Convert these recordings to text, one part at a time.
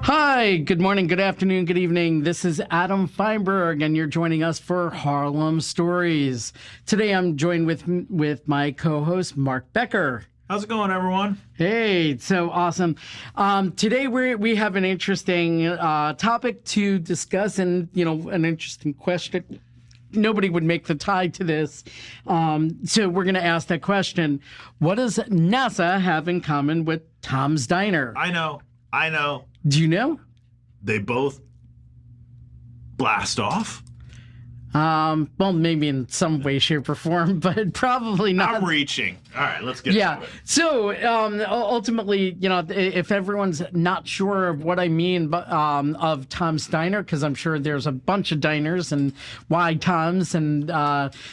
Hi, good morning, good afternoon, good evening. This is Adam Feinberg, and you're joining us for Harlem Stories. Today I'm joined with my co-host, Mark Becker. How's it going, everyone? Hey, so awesome. Today we have an interesting topic to discuss, and an interesting question. Nobody would make the tie to this. So we're going to ask that question. What does NASA have in common with Tom's Diner? I know. Do you know? They both blast off. Well, maybe in some way, shape, or form, but probably not. I'm reaching. All right, let's get to it. So ultimately, if everyone's not sure of what I mean of Tom's Diner, because I'm sure there's a bunch of diners and why Tom's, and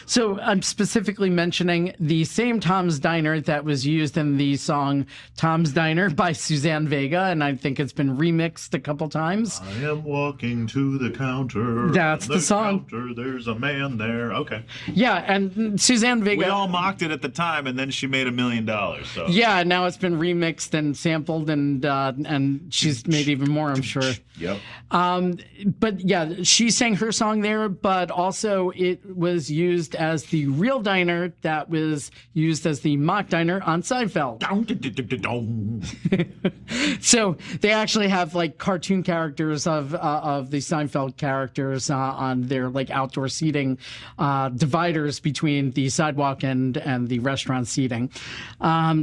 so I'm specifically mentioning the same Tom's Diner that was used in the song Tom's Diner by Suzanne Vega, and I think it's been remixed a couple times. I am walking to the counter. That's the song. Counter, there's a man there. Okay. Yeah, and Suzanne Vega. We all mocked it at the time, and then she made $1 million. So. Yeah, now it's been remixed and sampled, and she's made even more, I'm sure. Yep. But yeah, she sang her song there, but also it was used as the real diner that was used as the mock diner on Seinfeld. So they actually have like cartoon characters of the Seinfeld characters on their like outdoor seating dividers between the sidewalk and the restaurant seating.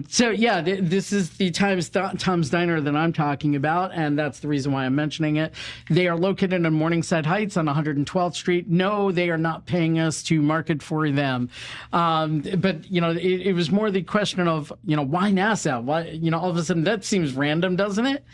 So yeah, this is the Tom's Diner that I'm talking about, and that's the reason why I'm mentioning it. They are located in Morningside Heights on 112th Street. No, they are not paying us to market for them. But it was more the question of why NASA? Why all of a sudden that seems random, doesn't it?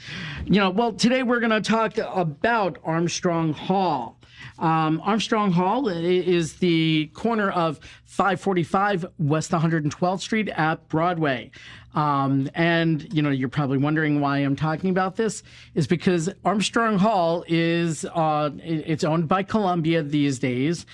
Well, today we're going to talk about Armstrong Hall. Armstrong Hall is the corner of 545 West 112th Street at Broadway. And you're probably wondering why I'm talking about this is because Armstrong Hall is it's owned by Columbia these days.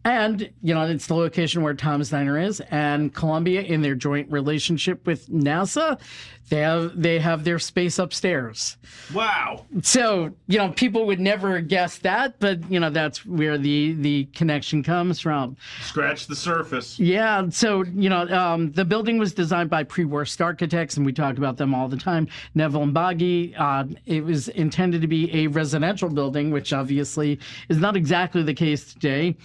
And, it's the location where Tom's Diner is, and Columbia, in their joint relationship with NASA, they have their space upstairs. Wow. So, people would never guess that, but, that's where the connection comes from. Scratch the surface. Yeah. So, the building was designed by pre-war architects, and we talk about them all the time, Neville and Boggy. It was intended to be a residential building, which obviously is not exactly the case today.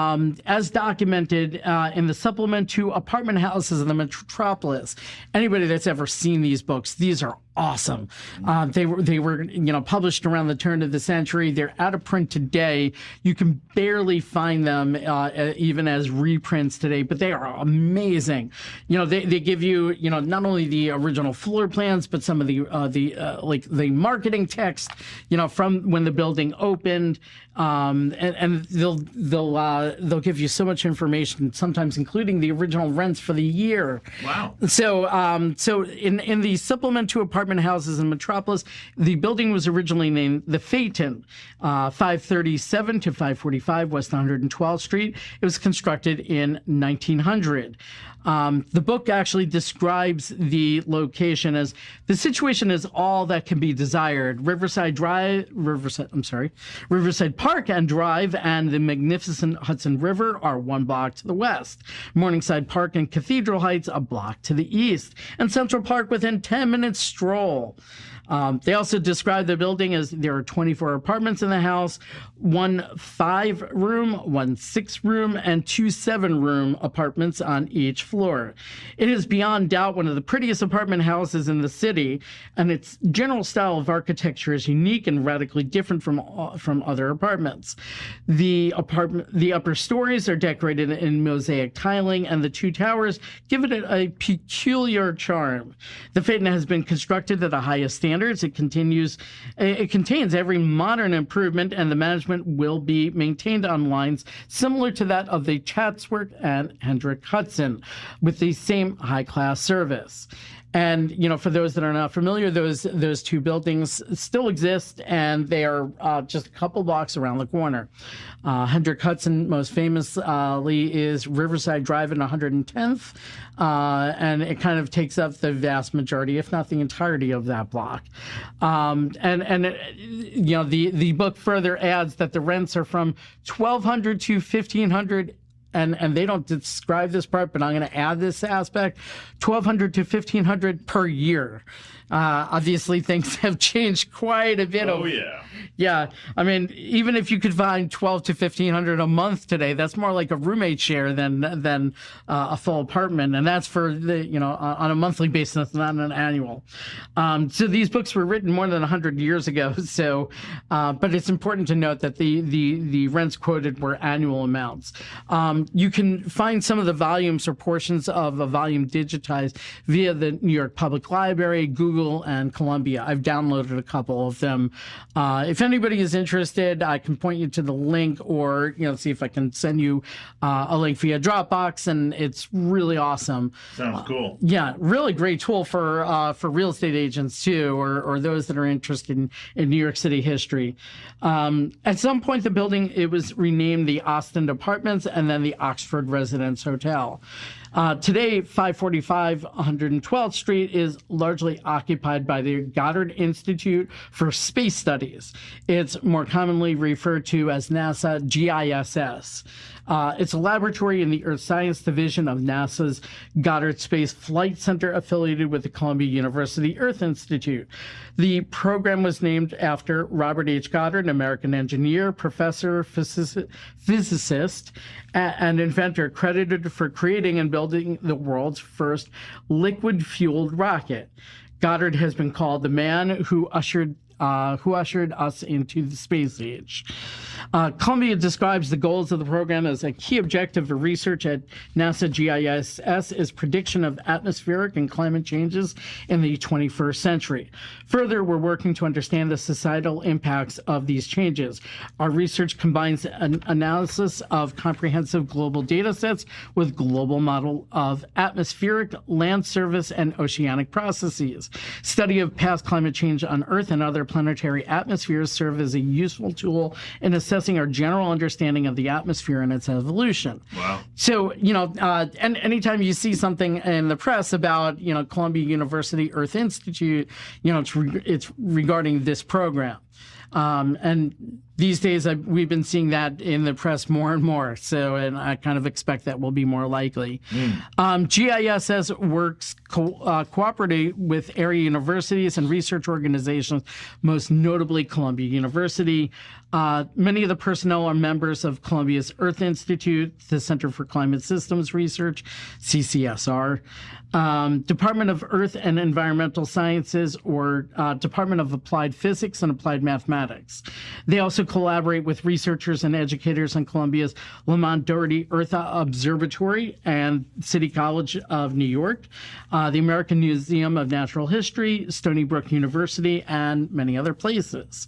As documented in the supplement to apartment houses in the metropolis. Anybody that's ever seen these books, these are awesome. They were published around the turn of the century. They're out of print today. You can barely find them even as reprints today, but they are amazing. They give you not only the original floor plans, but some of the marketing text from when the building opened. And they'll give you so much information, sometimes including the original rents for the year. Wow. So in the supplement to apartment houses in Metropolis, the building was originally named the Phaeton, 537 to 545 West 112th Street. It was constructed in 1900. The book actually describes the location as the situation is all that can be desired. Riverside Park and Drive and the magnificent Hudson River are one block to the west. Morningside Park and Cathedral Heights a block to the east, and Central Park within 10 minutes stroll. They also describe the building as there are 24 apartments in the house, 1 5-room, 1 6-room, and 2 7-room apartments on each floor. It is beyond doubt one of the prettiest apartment houses in the city, and its general style of architecture is unique and radically different from other apartments. The upper stories are decorated in mosaic tiling, and the 2 towers give it a peculiar charm. The Phaeton has been constructed at the highest standards. It contains every modern improvement, and the management will be maintained on lines similar to that of the Chatsworth and Hendrick Hudson, with the same high-class service. And, for those that are not familiar, those two buildings still exist, and they are just a couple blocks around the corner. Hendrick Hudson, most famously, is Riverside Drive in 110th, and it kind of takes up the vast majority, if not the entirety, of that block. The book further adds that the rents are from $1,200 to $1,500. And they don't describe this part, but I'm going to add this aspect: $1,200 to $1,500 per year. Obviously, things have changed quite a bit. Oh, yeah. Yeah. I mean, even if you could find $1,200 to $1,500 a month today, that's more like a roommate share than a full apartment. And that's for on a monthly basis, not an annual. So these books were written more than 100 years ago. So, but it's important to note that the rents quoted were annual amounts. You can find some of the volumes or portions of a volume digitized via the New York Public Library, Google, and Columbia. I've downloaded a couple of them. If anybody is interested, I can point you to the link, or see if I can send you a link via Dropbox, and it's really awesome. Sounds cool. Yeah, really great tool for real estate agents too, or those that are interested in New York City history. At some point, the building, it was renamed the Austin Apartments and then the Oxford Residence Hotel. Today, 545 112th Street is largely occupied by the Goddard Institute for Space Studies. It's more commonly referred to as NASA GISS. It's a laboratory in the Earth Science Division of NASA's Goddard Space Flight Center, affiliated with the Columbia University Earth Institute. The program was named after Robert H. Goddard, an American engineer, professor, physicist, and inventor, credited for creating and building the world's first liquid-fueled rocket. Goddard has been called the man who ushered us into the space age. Columbia describes the goals of the program as a key objective of research at NASA GISS is prediction of atmospheric and climate changes in the 21st century. Further, we're working to understand the societal impacts of these changes. Our research combines an analysis of comprehensive global data sets with global model of atmospheric, land surface, and oceanic processes. Study of past climate change on Earth and other planetary atmospheres serve as a useful tool in assessing our general understanding of the atmosphere and its evolution. Wow. So, and anytime you see something in the press about, Columbia University Earth Institute, it's regarding this program. And these days, we've been seeing that in the press more and more. So, and I kind of expect that will be more likely. GISS works cooperatively with area universities and research organizations, most notably Columbia University. Many of the personnel are members of Columbia's Earth Institute, the Center for Climate Systems Research, CCSR, Department of Earth and Environmental Sciences, or Department of Applied Physics and Applied Mathematics. They also collaborate with researchers and educators on Columbia's Lamont Doherty Earth Observatory and City College of New York, the American Museum of Natural History, Stony Brook University, and many other places.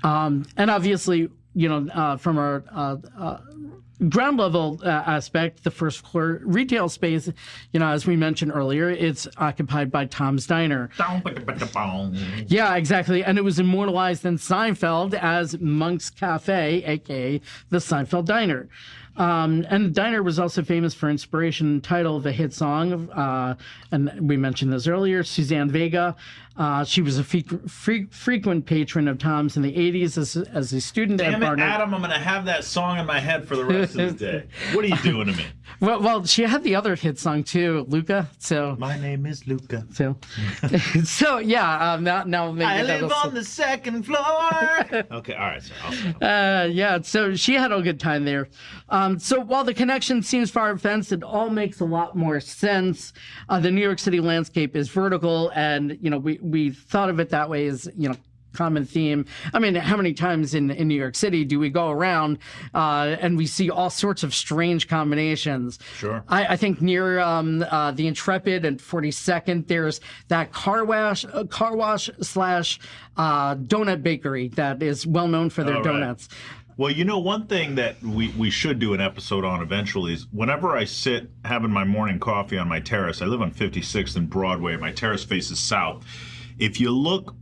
And obviously, from our ground level aspect, the first floor retail space, as we mentioned earlier, it's occupied by Tom's Diner. Yeah, exactly. And it was immortalized in Seinfeld as Monk's Cafe, aka the Seinfeld Diner. And the diner was also famous for inspiration and title of the hit song, and we mentioned this earlier, Suzanne Vega. She was a frequent patron of Tom's in the 80s as a student at Barnard. Damn it, Adam, I'm going to have that song in my head for the rest of the day. What are you doing to me? Well, she had the other hit song too, Luca. So my name is Luca. So yeah. Now maybe I live on the second floor. Okay, all right. So yeah. So she had a good time there. So while the connection seems far-fetched, it all makes a lot more sense. The New York City landscape is vertical, and we thought of it that way as common theme. I mean, how many times in New York City do we go around and we see all sorts of strange combinations? Sure. I think near the Intrepid and 42nd, there's that car wash slash donut bakery that is well known for their donuts. Well, one thing that we should do an episode on eventually is whenever I sit having my morning coffee on my terrace, I live on 56th and Broadway, my terrace faces south. If you look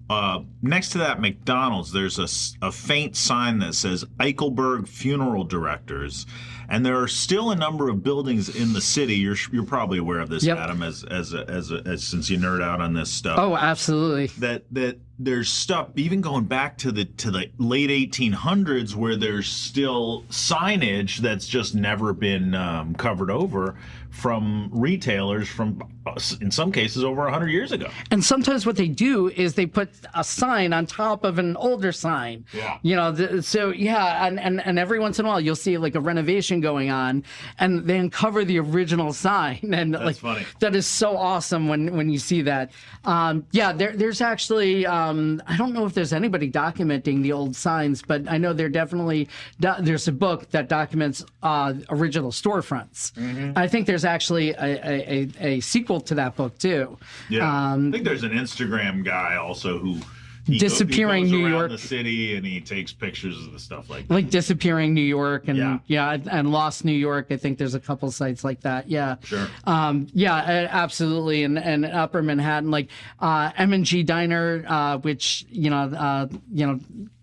next to that McDonald's, there's a faint sign that says Eichelberg Funeral Directors. And there are still a number of buildings in the city. You're probably aware of this, Adam, as since you nerd out on this stuff. Oh, absolutely. That there's stuff even going back to the late 1800s where there's still signage that's just never been covered over from retailers from, in some cases, over 100 years ago. And sometimes what they do is they put a sign on top of an older sign. Yeah. And every once in a while you'll see like a renovation going on, and they uncover the original sign, and that's funny. That is so awesome when you see that. There's actually I don't know if there's anybody documenting the old signs, but I know there's a book that documents original storefronts. Mm-hmm. I think there's actually a sequel to that book too. Yeah, I think there's an Instagram guy also who. Disappearing he goes New around York, the city, and he takes pictures of the stuff like that. Like Disappearing New York, and and Lost New York. I think there's a couple sites like that. Yeah, sure. Absolutely. And Upper Manhattan, like M&G Diner, which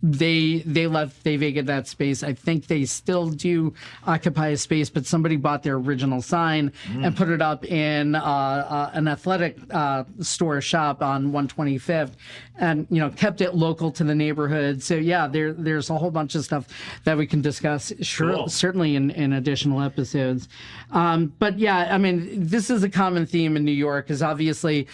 they vacated that space. I think they still do occupy a space, but somebody bought their original sign and put it up in an athletic store shop on 125th, and kept it local to the neighborhood. So there's a whole bunch of stuff that we can discuss, certainly in additional episodes. But I mean, this is a common theme in New York, is obviously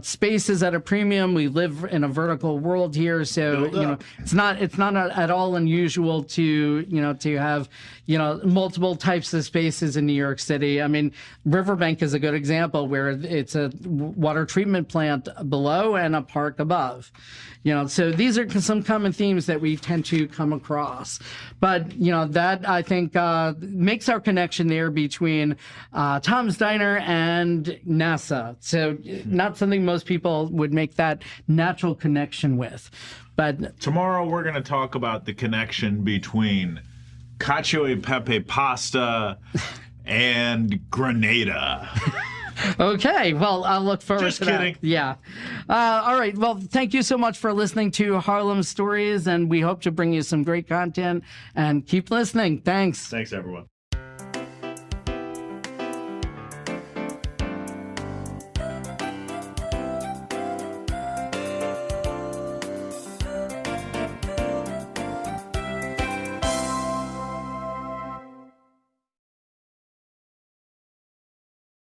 space is at a premium. We live in a vertical world here, so it's not at all unusual to have multiple types of spaces in New York City. I mean, Riverbank is a good example where it's a water treatment plant below and a park above. So these are some common themes that we tend to come across. But that I think makes our connection there between Tom's Diner and NASA. So not something most people would make that natural connection with. But tomorrow we're going to talk about the connection between cacio e pepe pasta and Grenada. Okay, well, I'll look forward Just to kidding. that. Yeah. All right. Well, thank you so much for listening to Harlem Stories, and we hope to bring you some great content. And keep listening. Thanks. Thanks, everyone.